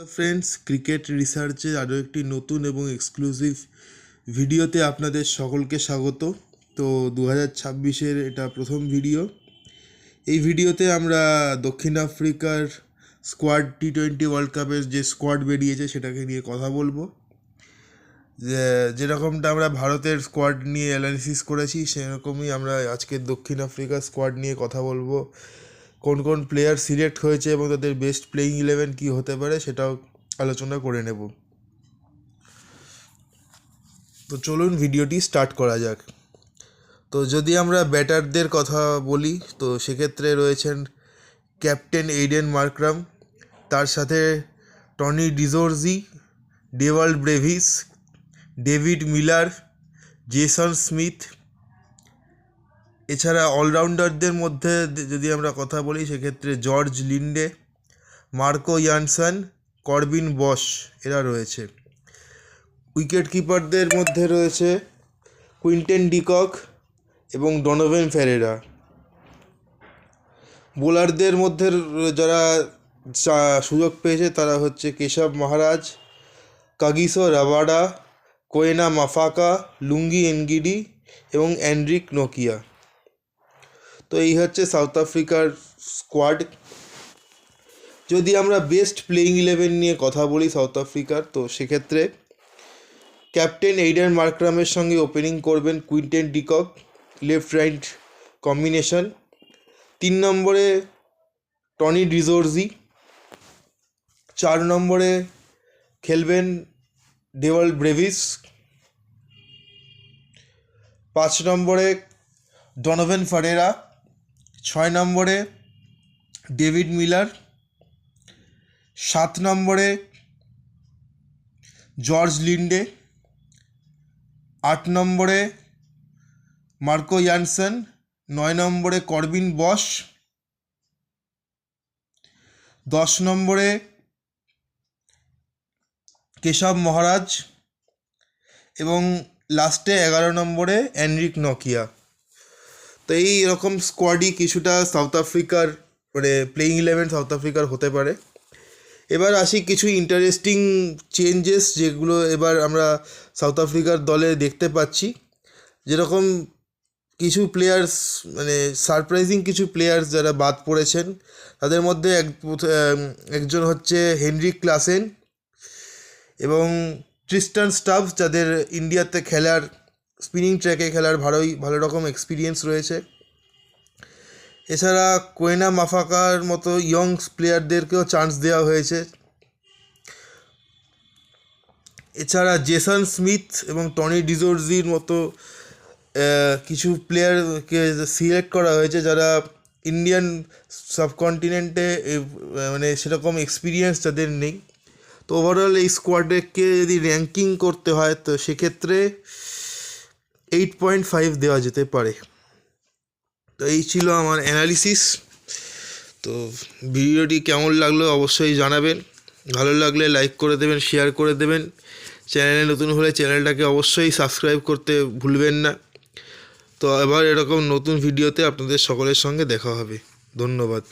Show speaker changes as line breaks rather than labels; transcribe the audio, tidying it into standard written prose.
Friends, cricket রিসার্চের আরও একটি নতুন এবং এক্সক্লুসিভ ভিডিওতে আপনাদের সকলকে স্বাগত। তো 2026-এর এটা প্রথম ভিডিও। এই ভিডিওতে আমরা দক্ষিণ আফ্রিকার স্কোয়াড টি-20 ওয়ার্ল্ড কাপের যে স্কোয়াড বেরিয়েছে সেটাকে নিয়ে কথা বলবো। যেরকমটা আমরা ভারতের স্কোয়াড নিয়ে অ্যানালিসিস করেছি সেরকমই আমরা আজকের দক্ষিণ আফ্রিকার স্কোয়াড নিয়ে কথা বলবো। কোন কোন প্লেয়ার সিলেক্ট হয়েছে এবং তাদের বেস্ট প্লেয়িং 11 কী হতে পারে সেটাও আলোচনা করে নেব। তো চলুন ভিডিওটি স্টার্ট করা যাক। তো যদি আমরা ব্যাটারদের কথা বলি তো সেক্ষেত্রে রয়েছেন ক্যাপ্টেন এইডেন মার্করাম, তার সাথে Tony de Zorzi, Dewald Brevis, David Miller, Jason Smith. এছাড়া অলরাউন্ডারদের মধ্যে যদি আমরা কথা বলি সেক্ষেত্রে George Linde, Marco Jansen, Corbin Bosch এরা রয়েছে। উইকেট কিপারদের মধ্যে রয়েছে কুইন্টেন ডিকক এবং ডনোভেন ফেরেরা। বোলারদের মধ্যে যারা সুযোগ পেয়েছে তারা হচ্ছে কেশব মহারাজ, কাগিসো রাবাডা, কোয়েনা মাফাকা, লুঙ্গি এনগিডি এবং অ্যান্ড্রিক নোকিয়া। তো এই হচ্ছে সাউথ আফ্রিকার স্কোয়াড। যদি আমরা বেস্ট প্লেয়িং 11 নিয়ে কথা বলি সাউথ আফ্রিকার, তো সেক্ষেত্রে ক্যাপ্টেন এইডেন মার্করামের সঙ্গে ওপেনিং করবেন Quinton de Kock, left right combination. 3 নম্বরে টনি ডিজোর্জি, 4 নম্বরে খেলবেন ডেভাল্ড ব্রেভিস, 5 নম্বরে ডনোভেন ফেরেরা, 6 নম্বরে ডেভিড মিলার, 7 নম্বরে জর্জ লিন্ডে, 8 নম্বরে মার্কো ইয়ানসন, 9 নম্বরে করবিন বশ, 10 নম্বরে কেশব মহারাজ এবং লাস্টে 11 নম্বরে অ্যান্ড্রিক নোকিয়া। তো এই রকম স্কোয়াডই কিছুটা সাউথ আফ্রিকার প্লেয়িং 11 সাউথ আফ্রিকার হতে পারে। এবার আসি কিছু ইন্টারেস্টিং চেঞ্জেস যেগুলো এবার আমরা সাউথ আফ্রিকার দলে দেখতে পাচ্ছি। যেরকম কিছু প্লেয়ার্স সারপ্রাইজিং কিছু প্লেয়ার্স যারা বাদ পড়েছেন, তাদের মধ্যে একজন হচ্ছে হেনরিক ক্লাসেন এবং ট্রিস্টান স্টাবস, যাদের ইন্ডিয়াতে খেলার স্পিনিং ট্র্যাকে খেলার ভালো রকম এক্সপিরিয়েন্স রয়েছে। এছাড়া কোয়েনা মাফাকার মতো ইয়ং প্লেয়ারদেরকেও চান্স দেওয়া হয়েছে। এছাড়া জেসন স্মিথ এবং টনি ডিজোর্জির মতো কিছু প্লেয়ারকে সিলেক্ট করা হয়েছে যারা ইন্ডিয়ান সাবকন্টিনেন্টে সেরকম এক্সপিরিয়েন্স যাদের নেই। তো ওভারঅল এই স্কোয়াডকে যদি র্যাঙ্কিং করতে হয় তো সেক্ষেত্রে 8.5 দেওয়া যেতে পারে। তো এই ছিল আমার অ্যানালিসিস। তো ভিডিওটি কেমন লাগলো অবশ্যই জানাবেন। ভালো লাগলে লাইক করে দেবেন, শেয়ার করে দেবেন। চ্যানেলে নতুন হলে চ্যানেলটাকে অবশ্যই সাবস্ক্রাইব করতে ভুলবেন না। তো এবার এরকম নতুন ভিডিওতে আপনাদের সকলের সঙ্গে দেখা হবে। ধন্যবাদ।